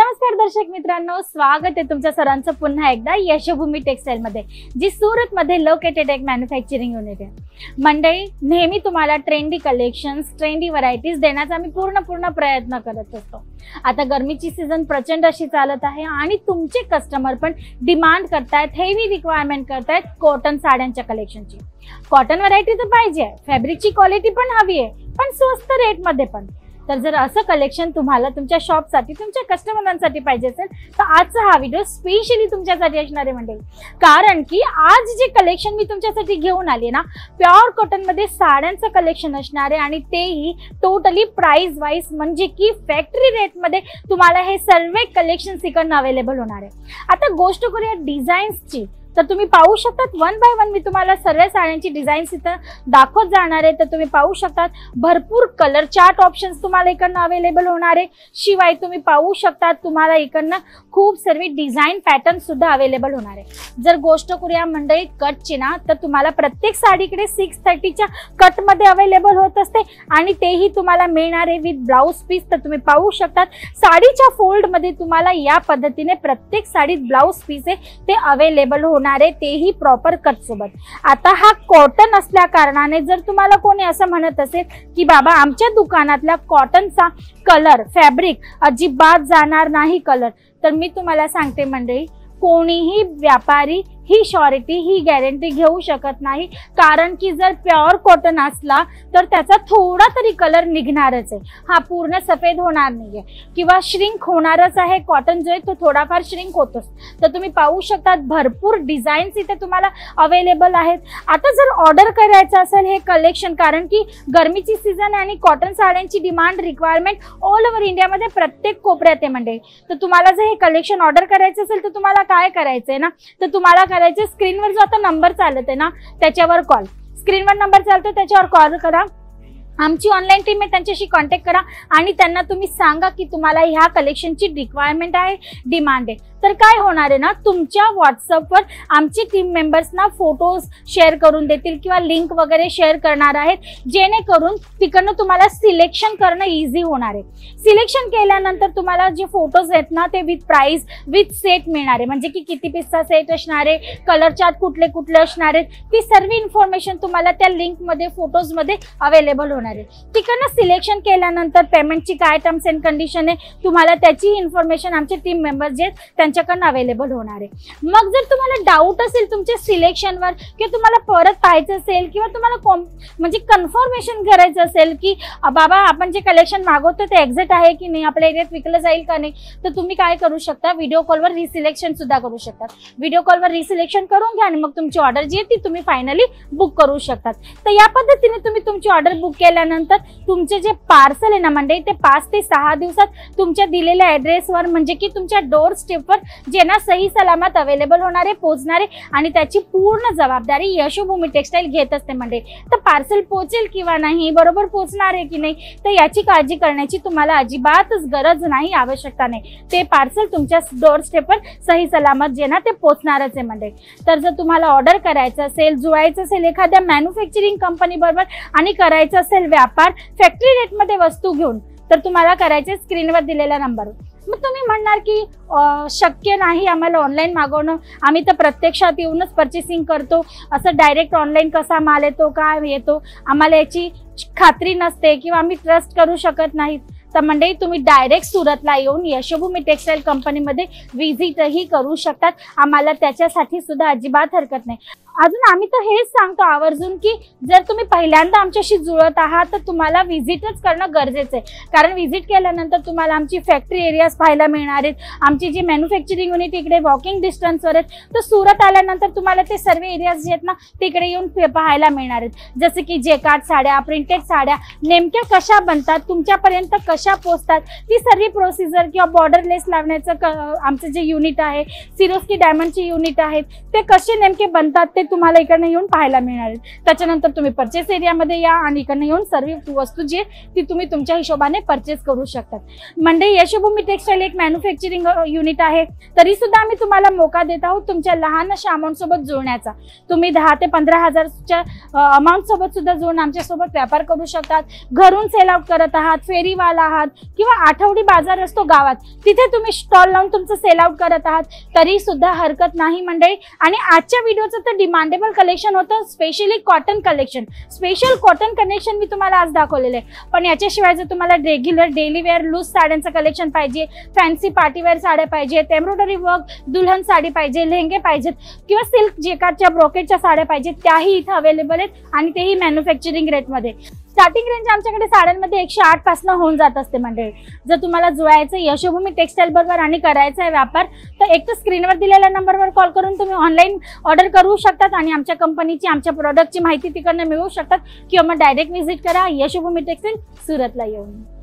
नमस्कार दर्शक मित्रांनो, स्वागत आहे तुमच्या सर्वांचं पुन्हा एकदा यशोभूमी टेक्सटाईल मध्ये, जी सूरत मध्ये लोकेटेड एक मॅन्युफॅक्चरिंग युनिट आहे। मंडळी, नेहमी तुम्हाला ट्रेंडी कलेक्शन्स, ट्रेंडी व्हरायटीज देण्याचा आम्ही पूर्ण प्रयत्न करत असतो। आता गरमीची सीझन प्रचंड अशी चालत आहे आणि तुमचे कस्टमर पण डिमांड करतायत, हेवी रिक्वायरमेंट करतायत कॉटन साड्यांच्या कलेक्शनची। कॉटन व्हरायटी तर पाहिजे, फॅब्रिकची क्वालिटी पण हवी आहे, पण स्वस्त रेट मध्ये पण। तर जर असं कलेक्शन तुम्हाला तुमच्या शॉपसाठी, तुमच्या कस्टमरांसाठी पाहिजे असेल तर आजचा हा व्हिडिओ स्पेशली तुमच्यासाठी असणार आहे मंडळी। कारण की आज जे कलेक्शन मी तुमच्यासाठी घेऊन आले ना, प्युअर कॉटन मध्ये साड्यांचं कलेक्शन असणार आहे आणि तेही टोटली प्राइस वाईज, म्हणजे की फॅक्टरी रेट मध्ये तुम्हाला हे सर्व कलेक्शन इकडनं अवेलेबल होणार आहे। आता गोष्ट करूया डिझाईन्सची, तर तुम्ही पाहू शकतात वन बाय वन मी तुम्हाला सर्व साड्यांची डिझाईन्स इथं दाखवत जाणार आहे। तर तुम्ही पाहू शकतात भरपूर कलर चार्ट ऑप्शन्स तुम्हाला इकडनं अवेलेबल होणार आहे। शिवाय तुम्ही पाहू शकतात तुम्हाला इकडनं खूप सर्व डिझाईन पॅटर्न सुद्धा अवेलेबल होणार आहे। जर गोष्ट करूया मंडळी कटची ना, तर तुम्हाला प्रत्येक साडीकडे 630च्या कट मध्ये अवेलेबल होत असते आणि तेही तुम्हाला मिळणार आहे विथ ब्लाउज पीस। तर तुम्ही पाहू शकतात साडीच्या फोल्ड मध्ये तुम्हाला या पद्धतीने प्रत्येक साडीत ब्लाउज पीस आहे ते अवेलेबल होणार, तेही प्रॉपर कट सोबत। आता हा कॉटन असल्या कारणाने जर तुम्हाला कोणी असं म्हणत असेल की बाबा आमच्या दुकानातला कॉटनचा कलर, फॅब्रिक अजिबात जाणार नाही कलर, तर मी तुम्हाला सांगते मंडळी, कोणीही व्यापारी ही श्योरिटी, ही गॅरंटी घेऊ शकत नाही। कारण की जर प्युअर कॉटन असला तर त्याचा थोडा तरी कलर निघणारच आहे, हा पूर्ण सफेद होणार नाहीये किंवा श्रिंक होणारच आहे। कॉटन जो आहे तो थोडाफार श्रिंक होतोच। तर तुम्ही पाहू शकतात भरपूर डिझाईन्स इथे तुम्हाला अवेलेबल आहेत। आता जर ऑर्डर करायचं असेल हे कलेक्शन, कारण की गरमीची सीझन आहे आणि कॉटन साड्यांची डिमांड, रिक्वायरमेंट ऑल ओव्हर इंडियामध्ये प्रत्येक कोपऱ्यात आहे मंडळी। तर तुम्हाला जर हे कलेक्शन ऑर्डर करायचं असेल तर तुम्हाला काय करायचंय ना, तर तुम्हाला करायचे स्क्रीनवर जो आता नंबर चालत आहे ना त्याच्यावर कॉल, स्क्रीनवर नंबर चालतो त्याच्यावर कॉल करा। आमची ऑनलाईन टीम आहे, त्यांच्याशी कॉन्टॅक्ट करा आणि त्यांना तुम्ही सांगा की तुम्हाला ह्या कलेक्शनची रिक्वायरमेंट आहे, डिमांड आहे। तर काय होणार आहे ना, तुमच्या व्हॉट्सअपवर आमची टीम मेंबर्सना फोटोज शेअर करून देतील किंवा लिंक वगैरे शेअर करणार आहेत, जेणेकरून तिकडनं तुम्हाला सिलेक्शन करणं इझी होणार आहे। सिलेक्शन केल्यानंतर तुम्हाला जे फोटोज आहेत ना ते विथ प्राइस, विथ सेट मिळणार आहे, म्हणजे की किती पीसचा सेट असणार आहे, कलर चार्ट कुठले कुठले असणार आहेत, ती सर्व इन्फॉर्मेशन तुम्हाला त्या लिंक मध्ये, फोटोज मध्ये अवेलेबल होणार आहे। तिकडनं सिलेक्शन केल्यानंतर पेमेंटची काय टर्म्स अँड कंडिशन आहे, तुम्हाला त्याची इन्फॉर्मेशन आमचे टीम मेंबर्स जे त्यांच्याकडनं अवेलेबल होणार आहे। मग जर तुम्हाला डाऊट असेल तुमच्या सिलेक्शनवर किंवा तुम्हाला परत पाहायचं असेल किंवा तुम्हाला म्हणजे कन्फर्मेशन करायचं असेल की बाबा आपण जे कलेक्शन मागवतो ते एक्झॅक्ट आहे की नाही, आपल्या एरियात विकलं जाईल का नाही, तर तुम्ही काय करू शकता, व्हिडिओ कॉलवर रिसिलेक्शन सुद्धा करू शकता। व्हिडिओ कॉलवर रिसिलेक्शन करून घ्या आणि मग तुमची ऑर्डर जी आहे ती तुम्ही फायनली बुक करू शकतात। तर या पद्धतीने तुम्ही तुमची ऑर्डर बुक केल्यानंतर तुमचे जे पार्सल आहे ना मंडळी, ते 5 ते 6 दिवसात तुमच्या दिलेल्या ऍड्रेसवर, म्हणजे की तुमच्या डोर स्टेपवर जे ना सही सलामत अवेलेबल होणारे, पोहोचणारे आणि त्याची पूर्ण जबाबदारी यशोभूमी टेक्सटाईल घेत असते मंडळी। तर पार्सल पोहोचेल किंवा नाही, बरोबर पोहोचणार आहे की नाही, तर याची काळजी करण्याची तुम्हाला अजिबातच गरज नाही, आवश्यकता नाही। ते पार्सल तुमच्या डोर स्टेपवर सही सलामत जे ना ते पोहोचणारच आहे मंडळी। तर जर तुम्हाला ऑर्डर करायचं असेल, जुळायचं असेल एखाद्या मॅन्युफॅक्चरिंग कंपनी बरोबर आणि करायचं असेल व्यापार फॅक्टरी रेट मध्ये वस्तू घेऊन, तर तुम्हाला करायचे स्क्रीनवर दिलेल्या नंबरवर। मग तुम्ही म्हणणार की शक्य नाही आम्हाला ऑनलाईन मागवणं, आम्ही तर प्रत्यक्षात येऊनच परचेसिंग करतो, असं डायरेक्ट ऑनलाईन कसा माल येतो, काय येतो, आम्हाला याची खात्री नसते किंवा आम्ही ट्रस्ट करू शकत नाहीत, तर मंडळी तुम्ही डायरेक्ट सुरतला येऊन यशोभूमी टेक्सटाईल कंपनीमध्ये व्हिजिटही करू शकतात। आम्हाला त्याच्यासाठी सुद्धा अजिबात हरकत नाही। अजून आम्ही तर हेच सांगतो आवर्जून की जर तुम्ही पहिल्यांदा आमच्याशी जुळत आहात तर तुम्हाला व्हिजिटच करणं गरजेचं आहे, कारण व्हिजिट केल्यानंतर तुम्हाला आमची फॅक्टरी एरियाज पाहायला मिळणार आहेत, आमची जी मॅन्युफॅक्चरिंग युनिट इकडे वॉकिंग डिस्टन्सवर आहेत। तर सुरत आल्यानंतर तुम्हाला ते सर्व एरियाज जे आहेत ना तिकडे येऊन पाहायला मिळणार आहेत, जसे की जेकार्ड साड्या, प्रिंटेड साड्या नेमक्या कशा बनतात, तुमच्यापर्यंत कशा पोहोचतात, ती सर्व प्रोसिजर किंवा बॉर्डरलेस लावण्याचं आमचं जे युनिट आहे, सिरोस्की डायमंडची युनिट आहेत, ते कसे नेमके बनतात ते तुम्हाला इकडनं येऊन पाहायला मिळणार आहे। त्याच्यानंतर तुम्ही परचेस एरियामध्ये या आणि इकडनं येऊन सर्व वस्तू जी ती तुम्ही तुमच्या हिशोबाने परचेस करू शकतात। म्हणजे यशोभूमी टेक्सटाईल एक मॅन्युफॅक्चरिंग युनिट आहे, तरी सुद्धा आम्ही तुम्हाला मोका देत आहोत तुमच्या लहान अशा अमाऊंट सोबत जुळण्याचा। तुम्ही 10 ते 15,000च्या अमाऊंट सोबत सुद्धा जुळून आमच्या सोबत व्यापार करू शकतात। घरून सेल आउट करत आहात, फेरीवाला आहात किंवा आठवडी बाजार असतो गावात, तिथे तुम्ही स्टॉल लावून तुमचं सेल आउट करत आहात तरी सुद्धा हरकत नाही मंडळी. आणि आजच्या व्हिडिओचं तर डिमांडेबल कलेक्शन होतं, specially cotton collection. Special cotton collection मी तुम्हाला आज दाखवलेलं आहे. पण याच्याशिवाय जर तुम्हाला रेग्युलर डेली वेअर लूज साड्यांचं कलेक्शन पाहिजे, फॅन्सी पार्टीवेअर साड्या पाहिजेत, एम्ब्रॉयडरी वर्क दुल्हन साडी पाहिजे, लेहंगे पाहिजेत किंवा सिल्क जेकार्डच्या ब्रोकेटच्या साड्या पाहिजेत, त्याही इथं अवेलेबल आहेत आणि तेही मॅन्युफॅक्चरिंग रेटमध्ये. स्टार्टिंग रेंज आमच्याकडे साड्यांमध्ये 108 पासून होऊन जात असते मंडळी. जर तुम्हाला जुळायचं यशोभूमी टेक्सटाईल बरोबर आणि करायचा आहे व्यापार, तर एक तर स्क्रीनवर दिलेल्या नंबरवर कॉल करून तुम्ही ऑनलाईन ऑर्डर करू शकतात आणि आमच्या कंपनीची, आमच्या प्रोडक्टची माहिती तिकडनं मिळवू शकतात किंवा मग डायरेक्ट व्हिजिट करा यशोभूमी टेक्सटाईल सुरतला येऊन.